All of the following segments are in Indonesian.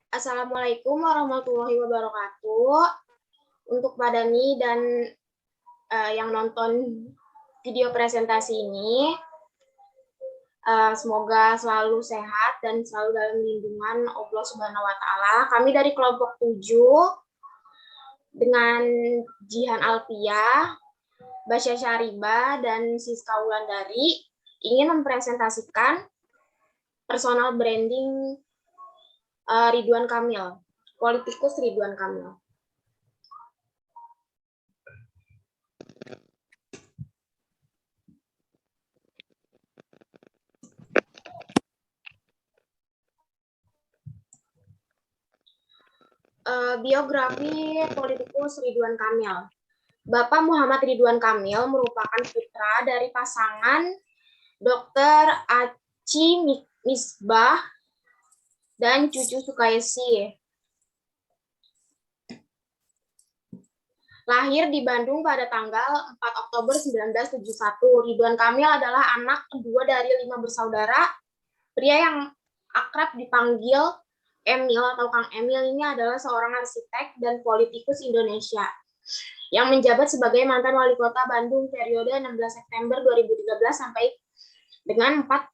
Assalamualaikum warahmatullahi wabarakatuh. Untuk Pak Dani dan yang nonton video presentasi ini, semoga selalu sehat dan selalu dalam lindungan Allah Subhanahu wa Ta'ala. Kami dari kelompok 7 dengan Jihan Alfia, Basya Syariba, dan Siska Wulandari ingin mempresentasikan personal branding Ridwan Kamil, politikus Ridwan Kamil. Biografi politikus Ridwan Kamil. Bapak Muhammad Ridwan Kamil merupakan putra dari pasangan Dr. Aci Misbah dan Cucu Sukaisi. Lahir di Bandung pada tanggal 4 Oktober 1971. Ridwan Kamil adalah anak kedua dari 5 bersaudara. Pria yang akrab dipanggil Emil atau Kang Emil ini adalah seorang arsitek dan politikus Indonesia yang menjabat sebagai mantan wali kota Bandung periode 16 September 2013 sampai dengan 4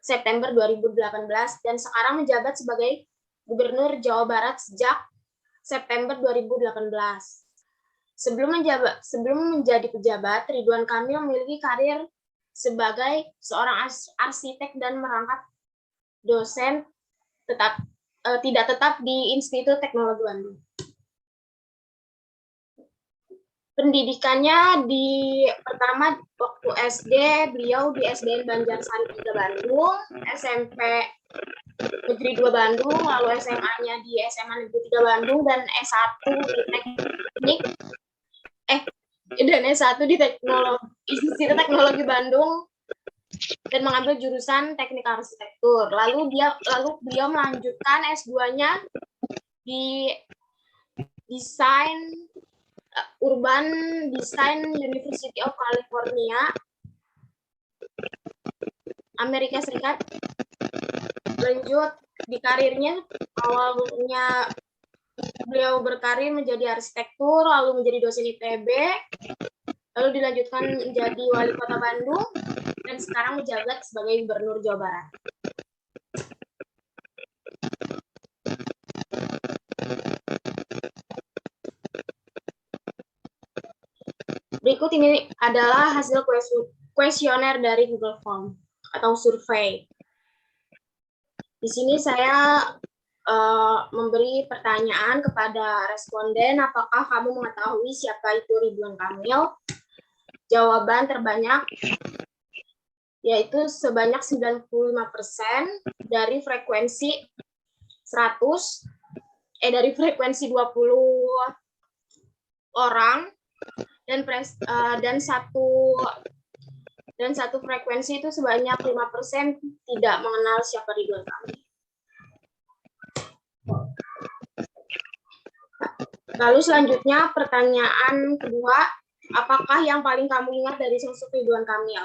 September 2018 dan sekarang menjabat sebagai Gubernur Jawa Barat sejak September 2018. Sebelum menjadi pejabat, Ridwan Kamil memiliki karir sebagai seorang arsitek dan merangkap dosen tidak tetap di Institut Teknologi Bandung. Pendidikannya pertama waktu SD, beliau di SDN Banjarsari 3 Bandung, SMP Negeri 2 Bandung, lalu SMA-nya di SMA Negeri 3 Bandung, dan S1 di Institut Teknologi Bandung, dan mengambil jurusan teknik arsitektur. Lalu beliau melanjutkan S2-nya di desain Urban Design University of California, Amerika Serikat. Lanjut di karirnya, awalnya beliau berkarir menjadi arsitektur, lalu menjadi dosen ITB, lalu dilanjutkan menjadi wali kota Bandung, dan sekarang menjabat sebagai Gubernur Jawa Barat. Berikut ini adalah hasil kuesioner dari Google Form atau survei. Di sini saya memberi pertanyaan kepada responden, apakah kamu mengetahui siapa itu Ridwan Kamil? Jawaban terbanyak yaitu sebanyak 95% dari frekuensi 20 orang dan satu frekuensi itu sebanyak 5% tidak mengenal siapa Ridwan Kamil. Lalu selanjutnya pertanyaan kedua, apakah yang paling kamu ingat dari sosok Ridwan Kamil?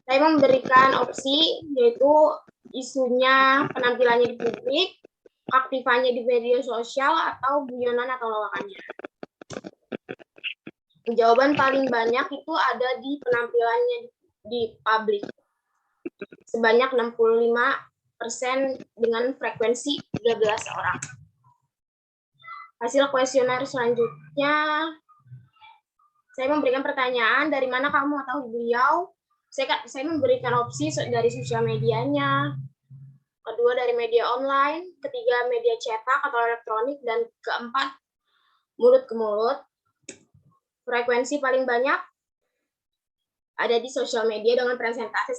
Saya memberikan opsi yaitu isunya, penampilannya di publik, aktifannya di media sosial, atau guyonan atau lawakannya. Jawaban paling banyak itu ada di penampilannya di publik, sebanyak 65% dengan frekuensi 13 orang. Hasil kuesioner selanjutnya, saya memberikan pertanyaan, dari mana kamu mengetahui beliau? Saya memberikan opsi dari sosial medianya, kedua dari media online, ketiga media cetak atau elektronik, dan keempat mulut ke mulut. Frekuensi paling banyak ada di sosial media dengan presentasi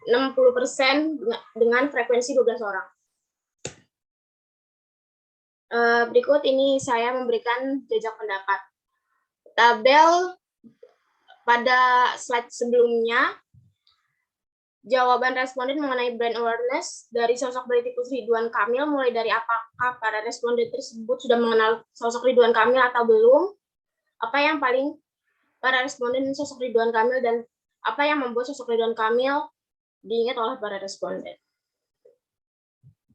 60% dengan frekuensi 12 orang. Berikut ini saya memberikan jejak pendapat. Tabel pada slide sebelumnya, jawaban responden mengenai brand awareness dari sosok politikus Ridwan Kamil, mulai dari apakah para responden tersebut sudah mengenal sosok Ridwan Kamil atau belum, apa yang paling para responden sosok Ridwan Kamil, dan apa yang membuat sosok Ridwan Kamil diingat oleh para responden.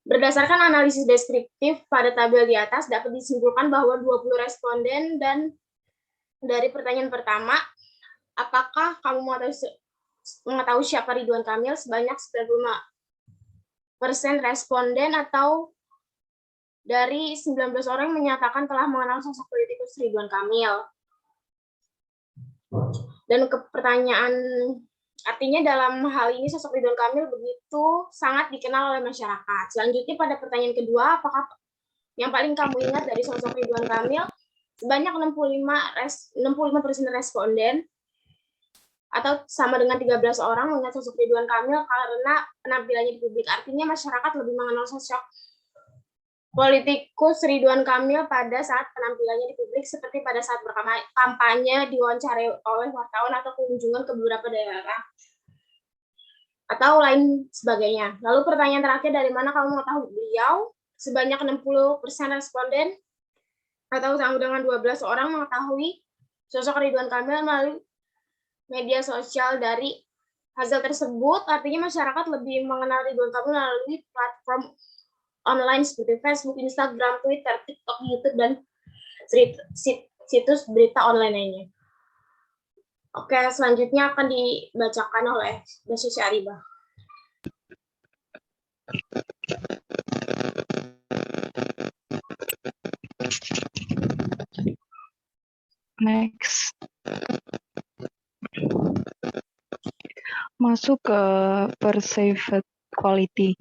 Berdasarkan analisis deskriptif pada tabel di atas, dapat disimpulkan bahwa 20 responden dan dari pertanyaan pertama, apakah kamu mengetahui siapa Ridwan Kamil, sebanyak 95% responden atau dari 19 orang menyatakan telah mengenal sosok politikus Ridwan Kamil. Dan ke pertanyaan, artinya dalam hal ini sosok Ridwan Kamil begitu sangat dikenal oleh masyarakat. Selanjutnya pada pertanyaan kedua, apakah yang paling kamu ingat dari sosok Ridwan Kamil? Sebanyak 65% responden atau sama dengan 13 orang mengingat sosok Ridwan Kamil karena penampilannya di publik. Artinya masyarakat lebih mengenal sosok politikus Ridwan Kamil pada saat penampilannya di publik, seperti pada saat berkampanye, diwawancarai oleh wartawan atau kunjungan ke beberapa daerah atau lain sebagainya. Lalu pertanyaan terakhir, dari mana kamu mengetahui beliau? Sebanyak 60% responden atau sama dengan 12 orang mengetahui sosok Ridwan Kamil melalui media sosial. Dari hasil tersebut, artinya masyarakat lebih mengenal Ridwan Kamil melalui platform online seperti Facebook, Instagram, Twitter, TikTok, YouTube, dan situs berita online lainnya. Oke, selanjutnya akan dibacakan oleh Mbak Syaribah. Next. Masuk ke perceived quality.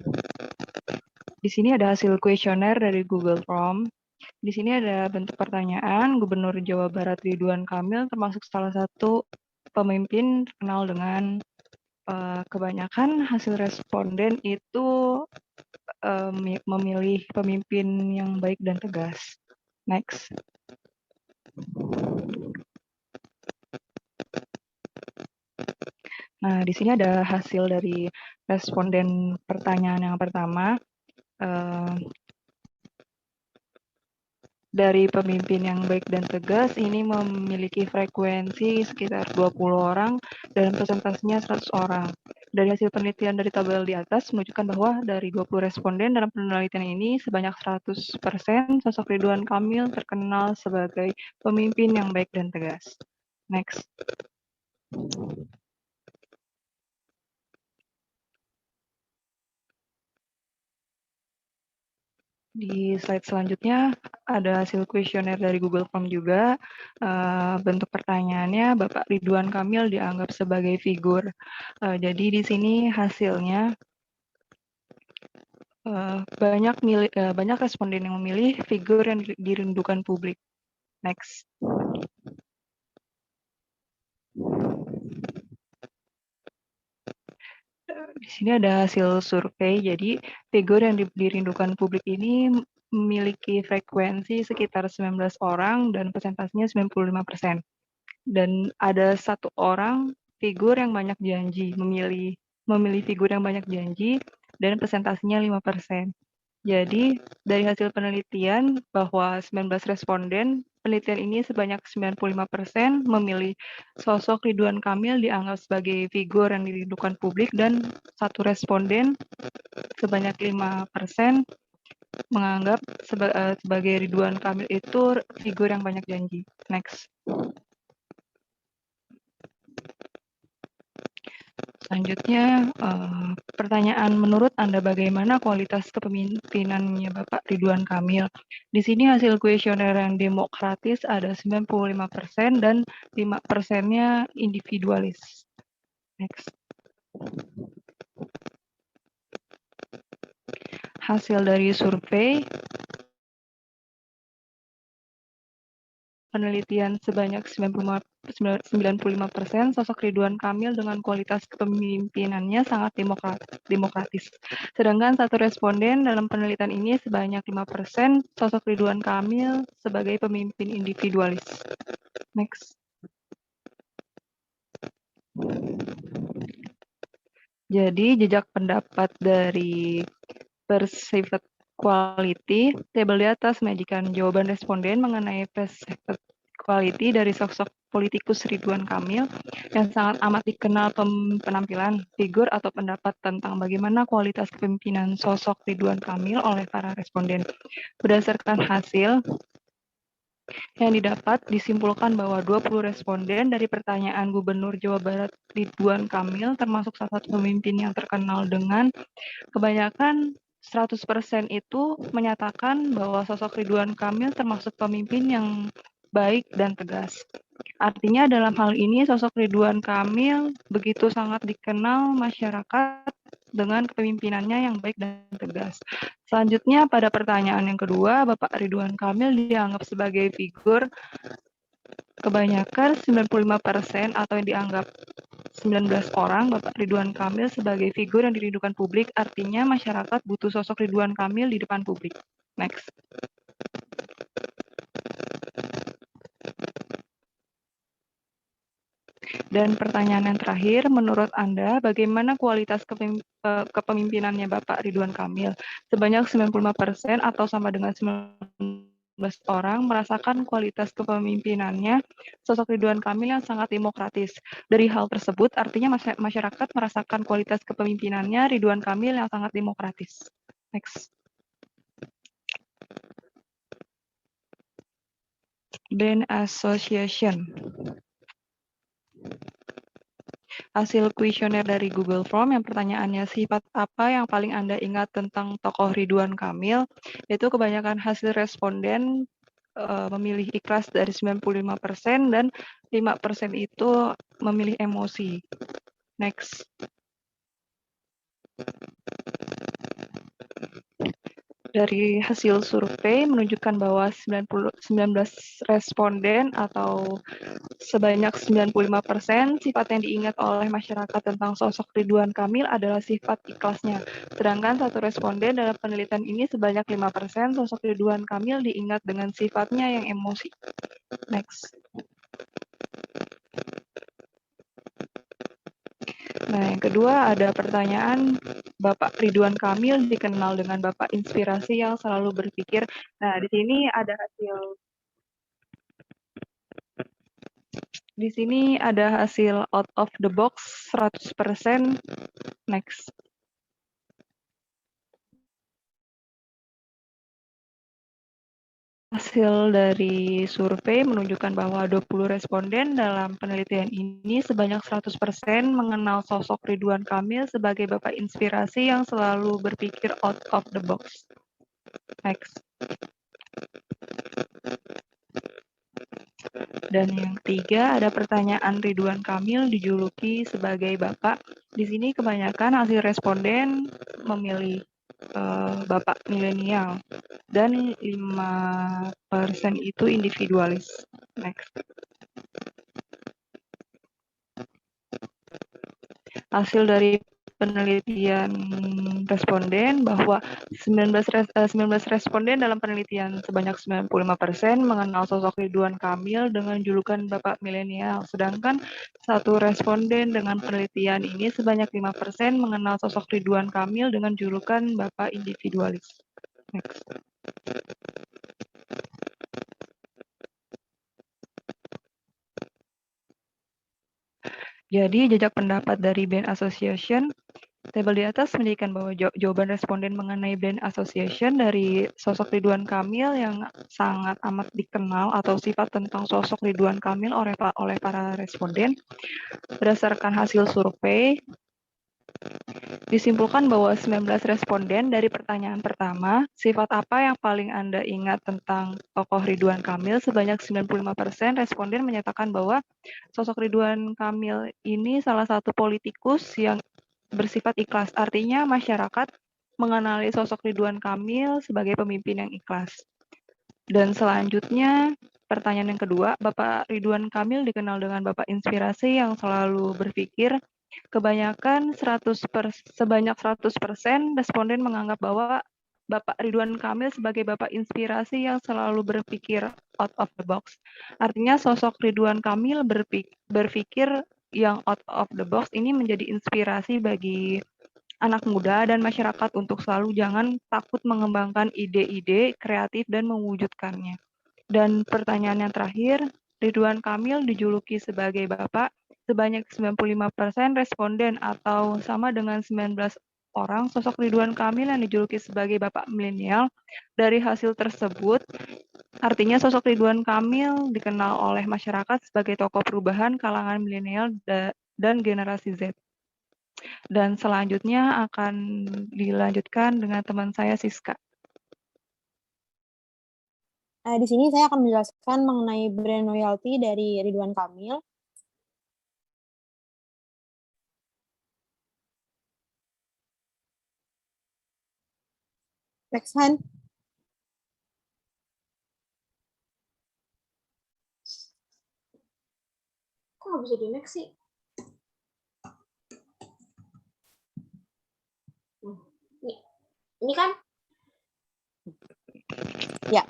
Di sini ada hasil kuesioner dari Google Form. Di sini ada bentuk pertanyaan, Gubernur Jawa Barat Ridwan Kamil termasuk salah satu pemimpin terkenal dengan kebanyakan hasil responden itu memilih pemimpin yang baik dan tegas. Next. Nah, di sini ada hasil dari responden pertanyaan yang pertama. Dari pemimpin yang baik dan tegas, ini memiliki frekuensi sekitar 20 orang dan presentasinya 100 orang. Dari hasil penelitian dari tabel di atas menunjukkan bahwa dari 20 responden dalam penelitian ini, sebanyak 100% sosok Ridwan Kamil terkenal sebagai pemimpin yang baik dan tegas. Next. Di slide selanjutnya ada hasil kuesioner dari Google Form juga. Bentuk pertanyaannya, Bapak Ridwan Kamil dianggap sebagai figur. Jadi di sini hasilnya banyak responden yang memilih figur yang dirindukan publik. Next. Di sini ada hasil survei, jadi figur yang dirindukan publik ini memiliki frekuensi sekitar 19 orang dan presentasinya 95%. Dan ada satu orang figur yang banyak janji, memilih figur yang banyak janji dan presentasinya 5%. Jadi dari hasil penelitian bahwa 19 responden, penelitian ini sebanyak 95% memilih sosok Ridwan Kamil dianggap sebagai figur yang dirindukan publik dan satu responden sebanyak 5% menganggap sebagai Ridwan Kamil itu figur yang banyak janji. Next. Selanjutnya, pertanyaan menurut Anda bagaimana kualitas kepemimpinannya Bapak Ridwan Kamil? Di sini hasil kuesioner yang demokratis ada 95% dan 5%-nya individualis. Next. Hasil dari survei penelitian sebanyak 95% sosok Ridwan Kamil dengan kualitas kepemimpinannya sangat demokratis. Sedangkan satu responden dalam penelitian ini sebanyak 5% sosok Ridwan Kamil sebagai pemimpin individualis. Next. Jadi jejak pendapat dari perceived quality, tabel di atas menyajikan jawaban responden mengenai perceived quality dari sosok politikus Ridwan Kamil yang sangat amat dikenal penampilan, figur atau pendapat tentang bagaimana kualitas kepemimpinan sosok Ridwan Kamil oleh para responden. Berdasarkan hasil yang didapat, disimpulkan bahwa 20 responden dari pertanyaan Gubernur Jawa Barat Ridwan Kamil termasuk salah satu pemimpin yang terkenal dengan kebanyakan 100% itu menyatakan bahwa sosok Ridwan Kamil termasuk pemimpin yang baik dan tegas. Artinya dalam hal ini sosok Ridwan Kamil begitu sangat dikenal masyarakat dengan kepemimpinannya yang baik dan tegas. Selanjutnya pada pertanyaan yang kedua, Bapak Ridwan Kamil dianggap sebagai figur kebanyakan 95% atau yang dianggap 19 orang Bapak Ridwan Kamil sebagai figur yang dirindukan publik, artinya masyarakat butuh sosok Ridwan Kamil di depan publik. Next. Dan pertanyaan yang terakhir, menurut Anda bagaimana kualitas kepemimpinannya Bapak Ridwan Kamil? Sebanyak 95% atau sama dengan 19 orang merasakan kualitas kepemimpinannya sosok Ridwan Kamil yang sangat demokratis. Dari hal tersebut, artinya masyarakat merasakan kualitas kepemimpinannya Ridwan Kamil yang sangat demokratis. Next. Band Association. Hasil kuesioner dari Google Form yang pertanyaannya sifat apa yang paling Anda ingat tentang tokoh Ridwan Kamil, itu kebanyakan hasil responden memilih ikhlas dari 95% dan 5% itu memilih emosi. Next. Dari hasil survei menunjukkan bahwa 19 responden atau sebanyak 95% sifat yang diingat oleh masyarakat tentang sosok Ridwan Kamil adalah sifat ikhlasnya. Sedangkan satu responden dalam penelitian ini sebanyak 5% sosok Ridwan Kamil diingat dengan sifatnya yang emosi. Next. Nah, yang kedua ada pertanyaan, Bapak Ridwan Kamil dikenal dengan Bapak inspirasi yang selalu berpikir. Nah, di sini ada hasil out of the box 100%. Next. Hasil dari survei menunjukkan bahwa 20 responden dalam penelitian ini sebanyak 100% mengenal sosok Ridwan Kamil sebagai Bapak inspirasi yang selalu berpikir out of the box. Next. Dan yang ketiga ada pertanyaan Ridwan Kamil dijuluki sebagai Bapak. Di sini kebanyakan hasil responden memilih Bapak milenial dan 5% itu individualis. Next. Hasil dari penelitian responden bahwa 19 responden dalam penelitian sebanyak 95% mengenal sosok Ridwan Kamil dengan julukan Bapak milenial, sedangkan satu responden dengan penelitian ini sebanyak 5% mengenal sosok Ridwan Kamil dengan julukan Bapak individualis. Next. Jadi jejak pendapat dari Band Association, tabel di atas menunjukkan bahwa jawaban responden mengenai Band Association dari sosok Ridwan Kamil yang sangat amat dikenal atau sifat tentang sosok Ridwan Kamil oleh para responden. Berdasarkan hasil survei, disimpulkan bahwa 19 responden dari pertanyaan pertama, sifat apa yang paling Anda ingat tentang tokoh Ridwan Kamil? Sebanyak 95% responden menyatakan bahwa sosok Ridwan Kamil ini salah satu politikus yang bersifat ikhlas. Artinya masyarakat mengenali sosok Ridwan Kamil sebagai pemimpin yang ikhlas. Dan selanjutnya, pertanyaan yang kedua, Bapak Ridwan Kamil dikenal dengan Bapak inspirasi yang selalu berpikir. Kebanyakan sebanyak 100% responden menganggap bahwa Bapak Ridwan Kamil sebagai Bapak inspirasi yang selalu berpikir out of the box. Artinya sosok Ridwan Kamil berpikir yang out of the box ini menjadi inspirasi bagi anak muda dan masyarakat untuk selalu jangan takut mengembangkan ide-ide kreatif dan mewujudkannya. Dan pertanyaan yang terakhir, Ridwan Kamil dijuluki sebagai Bapak, sebanyak 95% responden atau sama dengan 19 orang sosok Ridwan Kamil yang dijuluki sebagai Bapak milenial. Dari hasil tersebut, artinya sosok Ridwan Kamil dikenal oleh masyarakat sebagai tokoh perubahan kalangan milenial dan generasi Z. Dan selanjutnya akan dilanjutkan dengan teman saya Siska. Di sini saya akan menjelaskan mengenai brand loyalty dari Ridwan Kamil. Next hand. Kok nggak bisa di next sih? Ini kan? Ya.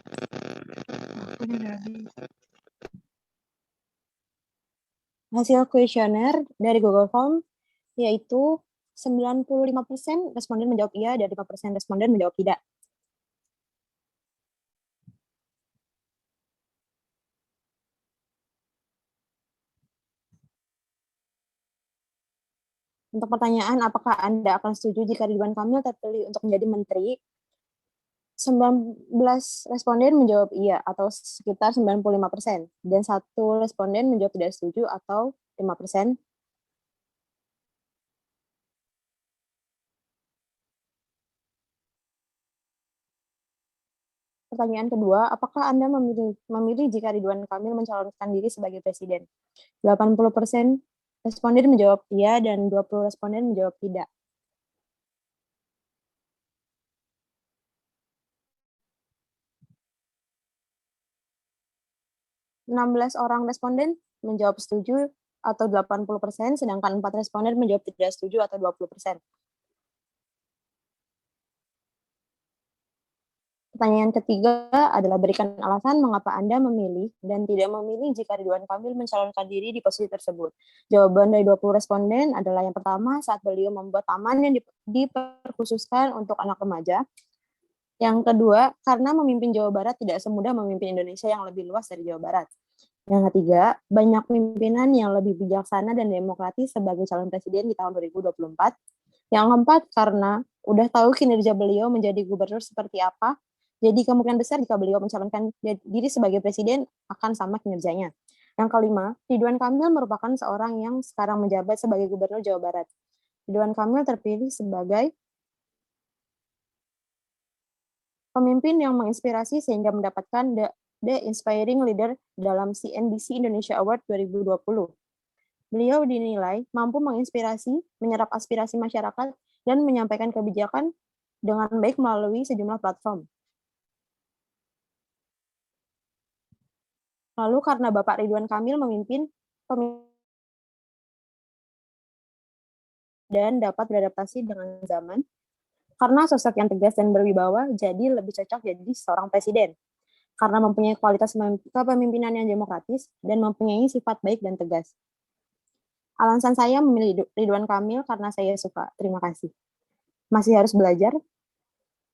Hasil kuesioner dari Google Form yaitu 95% responden menjawab iya dan 5% responden menjawab tidak. Untuk pertanyaan, apakah Anda akan setuju jika Ridwan Kamil terpilih untuk menjadi menteri? 19 responden menjawab iya atau sekitar 95%, dan 1 responden menjawab tidak setuju atau 5%. Pertanyaan kedua, apakah Anda memilih jika Ridwan Kamil mencalonkan diri sebagai presiden? 80% responden menjawab iya dan 20 responden menjawab tidak. (16 orang responden menjawab setuju atau 80%, sedangkan 4 responden menjawab tidak setuju atau 20%. Pertanyaan ketiga adalah berikan alasan mengapa Anda memilih dan tidak memilih jika Ridwan Kamil mencalonkan diri di posisi tersebut. Jawaban dari 20 responden adalah yang pertama, saat beliau membuat taman yang diperkhususkan untuk anak remaja. Yang kedua, karena memimpin Jawa Barat tidak semudah memimpin Indonesia yang lebih luas dari Jawa Barat. Yang ketiga, banyak pimpinan yang lebih bijaksana dan demokratis sebagai calon presiden di tahun 2024. Yang keempat, karena udah tahu kinerja beliau menjadi gubernur seperti apa, jadi kemungkinan besar jika beliau mencalonkan diri sebagai presiden akan sama kinerjanya. Yang kelima, Ridwan Kamil merupakan seorang yang sekarang menjabat sebagai gubernur Jawa Barat. Ridwan Kamil terpilih sebagai pemimpin yang menginspirasi sehingga mendapatkan The Inspiring Leader dalam CNBC Indonesia Award 2020. Beliau dinilai mampu menginspirasi, menyerap aspirasi masyarakat, dan menyampaikan kebijakan dengan baik melalui sejumlah platform. Lalu karena Bapak Ridwan Kamil memimpin dan dapat beradaptasi dengan zaman, karena sosok yang tegas dan berwibawa, jadi lebih cocok jadi seorang presiden. Karena mempunyai kualitas kepemimpinan yang demokratis dan mempunyai sifat baik dan tegas. Alasan saya memilih Ridwan Kamil karena saya suka. Terima kasih. Masih harus belajar.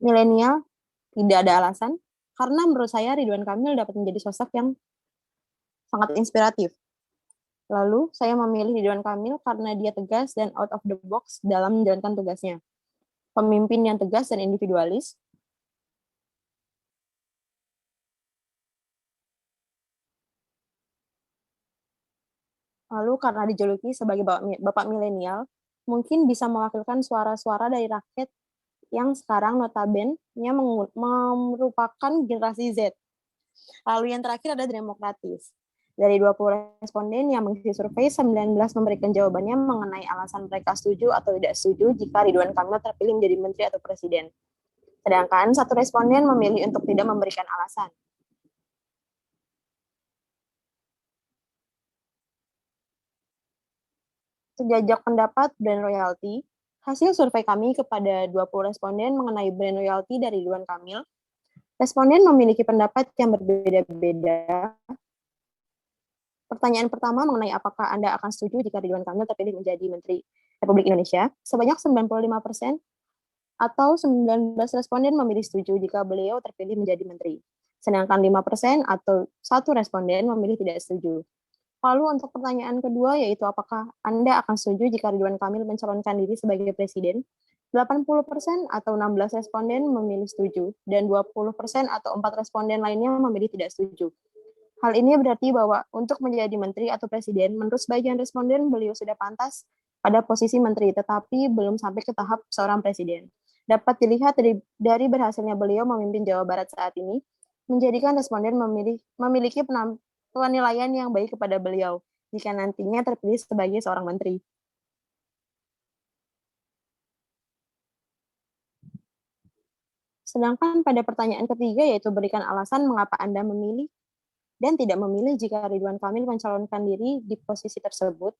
Milenial, tidak ada alasan. Karena menurut saya Ridwan Kamil dapat menjadi sosok yang sangat inspiratif. Lalu, saya memilih Ridwan Kamil karena dia tegas dan out of the box dalam menjalankan tugasnya. Pemimpin yang tegas dan individualis. Lalu, karena dijuluki sebagai Bapak Milenial, mungkin bisa mewakilkan suara-suara dari rakyat yang sekarang notabene-nya merupakan generasi Z. Lalu yang terakhir ada demokratis. Dari 20 responden yang mengisi survei, 19 memberikan jawabannya mengenai alasan mereka setuju atau tidak setuju jika Ridwan Kamil terpilih menjadi menteri atau presiden. Sedangkan 1 responden memilih untuk tidak memberikan alasan. Sejajak pendapat brand loyalty, hasil survei kami kepada 20 responden mengenai brand loyalty dari Ridwan Kamil, responden memiliki pendapat yang berbeda-beda. Pertanyaan pertama mengenai apakah Anda akan setuju jika Ridwan Kamil terpilih menjadi Menteri Republik Indonesia, sebanyak 95% atau 19 responden memilih setuju jika beliau terpilih menjadi menteri. Sedangkan 5% atau 1 responden memilih tidak setuju. Lalu untuk pertanyaan kedua, yaitu apakah Anda akan setuju jika Ridwan Kamil mencalonkan diri sebagai presiden? 80% atau 16 responden memilih setuju, dan 20% atau 4 responden lainnya memilih tidak setuju. Hal ini berarti bahwa untuk menjadi menteri atau presiden, menurut sebagian responden, beliau sudah pantas pada posisi menteri, tetapi belum sampai ke tahap seorang presiden. Dapat dilihat dari berhasilnya beliau memimpin Jawa Barat saat ini, menjadikan responden memiliki penilaian yang baik kepada beliau jika nantinya terpilih sebagai seorang menteri. Sedangkan pada pertanyaan ketiga, yaitu berikan alasan mengapa Anda memilih dan tidak memilih jika Ridwan Kamil mencalonkan diri di posisi tersebut,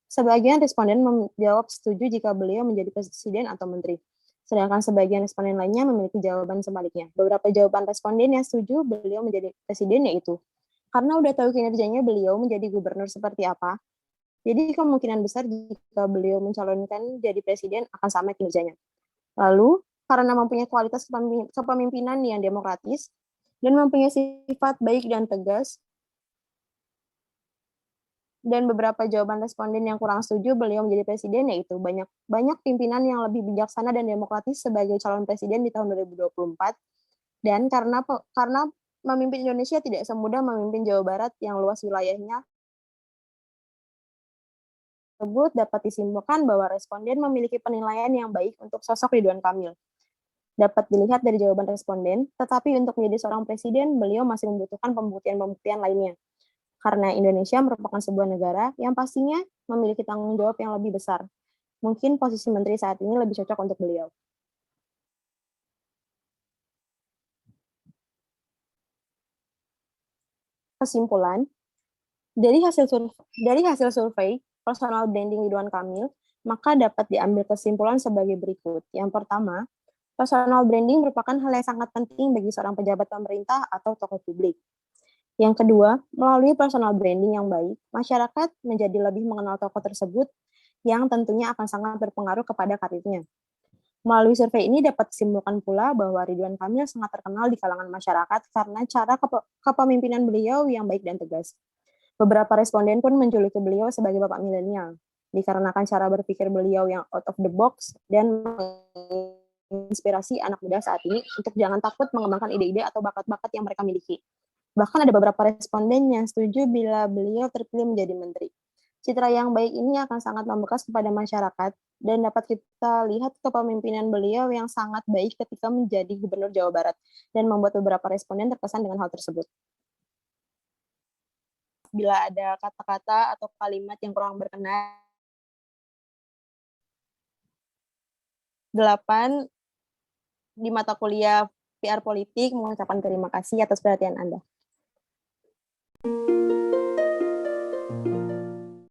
sebagian responden menjawab setuju jika beliau menjadi presiden atau menteri. Sedangkan sebagian responden lainnya memiliki jawaban sebaliknya. Beberapa jawaban responden yang setuju beliau menjadi presiden yaitu, karena udah tahu kinerjanya beliau menjadi gubernur seperti apa, jadi kemungkinan besar jika beliau mencalonkan jadi presiden akan sama kinerjanya. Lalu, karena mempunyai kualitas kepemimpinan yang demokratis dan mempunyai sifat baik dan tegas, dan beberapa jawaban responden yang kurang setuju beliau menjadi presiden yaitu banyak pimpinan yang lebih bijaksana dan demokratis sebagai calon presiden di tahun 2024, dan karena memimpin Indonesia tidak semudah memimpin Jawa Barat yang luas wilayahnya tersebut, dapat disimpulkan bahwa responden memiliki penilaian yang baik untuk sosok Ridwan Kamil. Dapat dilihat dari jawaban responden, tetapi untuk menjadi seorang presiden, beliau masih membutuhkan pembuktian-pembuktian lainnya. Karena Indonesia merupakan sebuah negara yang pastinya memiliki tanggung jawab yang lebih besar. Mungkin posisi menteri saat ini lebih cocok untuk beliau. Kesimpulan, dari hasil survei personal branding Ridwan Kamil, maka dapat diambil kesimpulan sebagai berikut. Yang pertama, personal branding merupakan hal yang sangat penting bagi seorang pejabat pemerintah atau tokoh publik. Yang kedua, melalui personal branding yang baik, masyarakat menjadi lebih mengenal tokoh tersebut yang tentunya akan sangat berpengaruh kepada karirnya. Melalui survei ini dapat disimpulkan pula bahwa Ridwan Kamil sangat terkenal di kalangan masyarakat karena cara kepemimpinan beliau yang baik dan tegas. Beberapa responden pun menjuluki beliau sebagai bapak milenial, dikarenakan cara berpikir beliau yang out of the box dan menginspirasi anak muda saat ini untuk jangan takut mengembangkan ide-ide atau bakat-bakat yang mereka miliki. Bahkan ada beberapa responden yang setuju bila beliau terpilih menjadi menteri. Citra yang baik ini akan sangat membekas kepada masyarakat dan dapat kita lihat kepemimpinan beliau yang sangat baik ketika menjadi gubernur Jawa Barat dan membuat beberapa responden terkesan dengan hal tersebut. Bila ada kata-kata atau kalimat yang kurang berkenan, 8 di mata kuliah PR Politik mengucapkan terima kasih atas perhatian Anda.